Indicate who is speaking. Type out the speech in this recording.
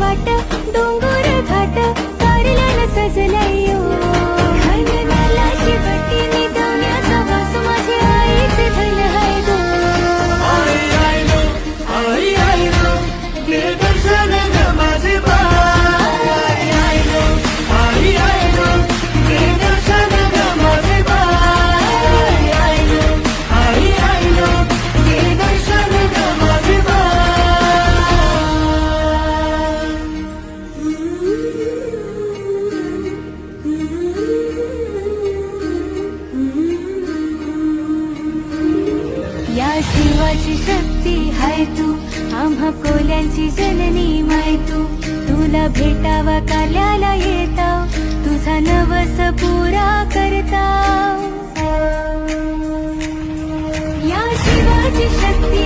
Speaker 1: वाट डोंगर घाट कारल्याला सजलायो घनदाला शेवटी निदाण्याचा वास माझे आईचे धन हाय गो
Speaker 2: आई नो ते दर्शन ग माझे बाई आई नो ते दर्शन ग माझे बाई आई नो ते दर्शन ग माझे
Speaker 1: या शिवाची शक्ती हाय तू आम्हा कोल्यांची जननी माय तू तुला भेटावा काल्याला येताव तुझा नवस पुरा करताव या शिवाची शक्ती